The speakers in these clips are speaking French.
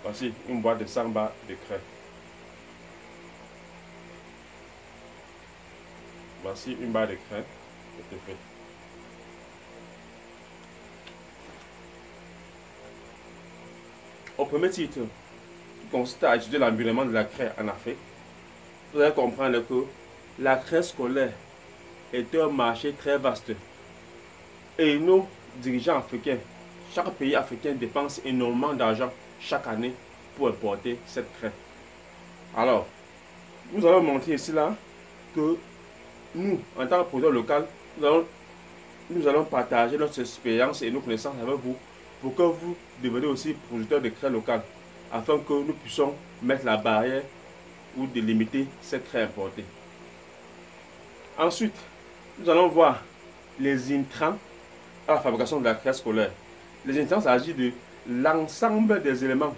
Voici une boîte de 100 barres de craie. Voici une barre de craie. C'est fait. Au premier titre, qui consiste à étudier l'environnement de la craie en Afrique, vous allez comprendre que la craie scolaire est un marché très vaste. Et nos dirigeants africains, chaque pays africain dépense énormément d'argent chaque année pour importer cette craie. Alors, nous allons montrer ici là que nous, en tant que producteur local, nous allons partager notre expérience et nos connaissances avec vous pour que vous deveniez aussi producteurs de craie locale, afin que nous puissions mettre la barrière ou délimiter cette craie importée. Ensuite, nous allons voir les intrants à la fabrication de la craie scolaire. Les intrants s'agit de l'ensemble des éléments,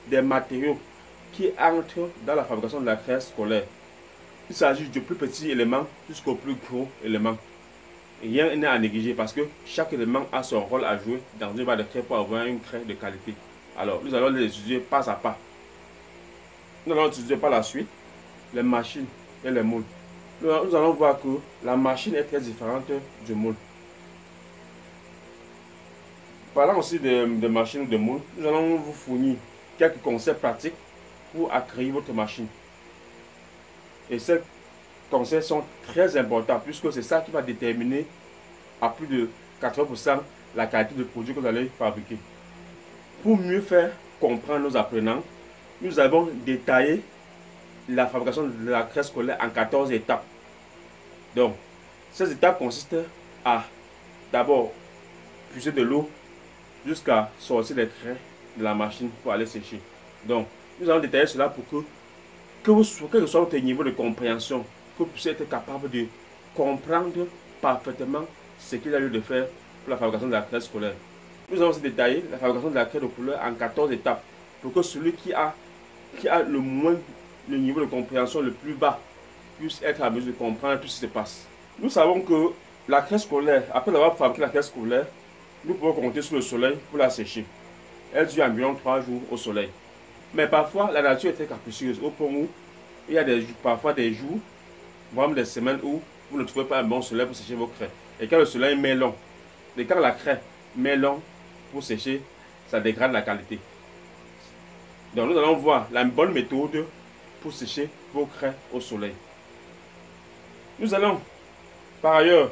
des matériaux qui entrent dans la fabrication de la craie scolaire. Il s'agit du plus petit élément jusqu'au plus gros élément. Rien n'est à négliger parce que chaque élément a son rôle à jouer dans une barre de craie pour avoir une craie de qualité. Alors, nous allons les étudier pas à pas. Nous allons étudier par la suite les machines et les moules. Nous allons voir que la machine est très différente du moule. Parlant aussi de machines ou de moules, nous allons vous fournir quelques conseils pratiques pour acquérir votre machine. Et ces conseils sont très importants puisque c'est ça qui va déterminer à plus de 80% la qualité de produit que vous allez fabriquer. Pour mieux faire comprendre nos apprenants, nous avons détaillé la fabrication de la craie scolaire en 14 étapes. Donc, ces étapes consistent à d'abord puiser de l'eau jusqu'à sortir les craies de la machine pour aller sécher. Donc, nous allons détailler cela pour que quel que soit votre niveau de compréhension, que vous puissiez être capable de comprendre parfaitement ce qu'il y a lieu de faire pour la fabrication de la craie scolaire. Nous allons aussi détailler la fabrication de la craie de couleur en 14 étapes pour que celui qui a le niveau de compréhension le plus bas puisse être à mesure de comprendre tout ce qui se passe. Nous savons que la craie scolaire, après avoir fabriqué la craie scolaire, nous pouvons compter sur le soleil pour la sécher. Elle dure environ 3 jours au soleil. Mais parfois, la nature est très capricieuse au point où il y a parfois des jours, voire des semaines où vous ne trouvez pas un bon soleil pour sécher vos craies. Et quand le soleil met long, et quand la craie met long pour sécher, ça dégrade la qualité. Donc nous allons voir la bonne méthode pour sécher vos craies au soleil. Nous allons, par ailleurs,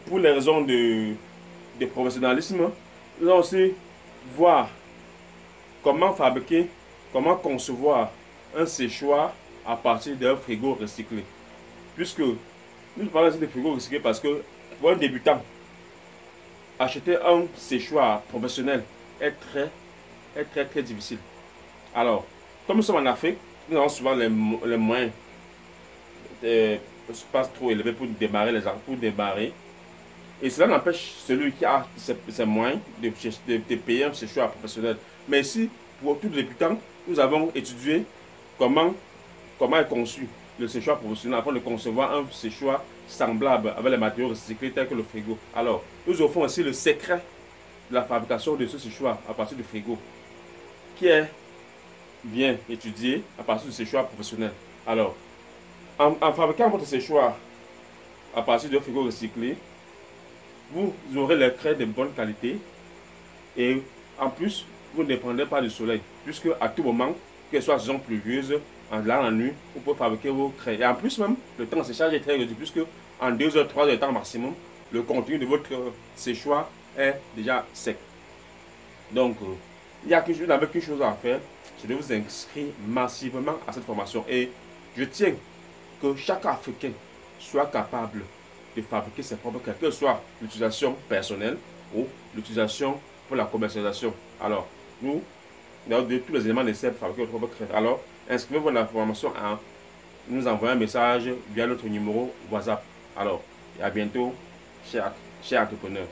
pour les raisons de professionnalisme, nous allons aussi voir comment fabriquer, comment concevoir un séchoir à partir d'un frigo recyclé. Puisque nous parlons ici de frigo recyclé parce que pour un débutant, acheter un séchoir professionnel est très difficile. Alors, comme nous sommes en Afrique, nous avons souvent les moyens pas trop élevés pour démarrer. Et cela n'empêche celui qui a ses moyens de payer un séchoir professionnel. Mais ici, pour tout débutant, nous avons étudié comment est conçu le séchoir professionnel afin de concevoir un séchoir semblable avec les matériaux recyclés tels que le frigo. Alors, nous offrons aussi le secret de la fabrication de ce séchoir à partir du frigo, qui est bien étudié à partir du séchoir professionnel. Alors, en fabriquant votre séchoir à partir d'un frigo recyclé, vous aurez les craies de bonne qualité et en plus, vous ne dépendrez pas du soleil, puisque à tout moment, que ce soit saison pluvieuse, en la nuit, vous pouvez fabriquer vos craies. Et en plus même, le temps de séchage est très réduit, puisque en 2 heures, 3 heures de temps maximum, le contenu de votre séchoir est déjà sec. Donc, il n'y a qu'une chose à faire, c'est de vous inscrire massivement à cette formation. Et je tiens que chaque Africain soit capable de fabriquer ses propres craies, que ce soit l'utilisation personnelle ou l'utilisation pour la commercialisation. Alors, nous avons tous les éléments nécessaires pour fabriquer votre propre craies. Alors, inscrivez-vous à la formation en nous envoyant un message via notre numéro WhatsApp. Alors, et à bientôt, chers entrepreneurs.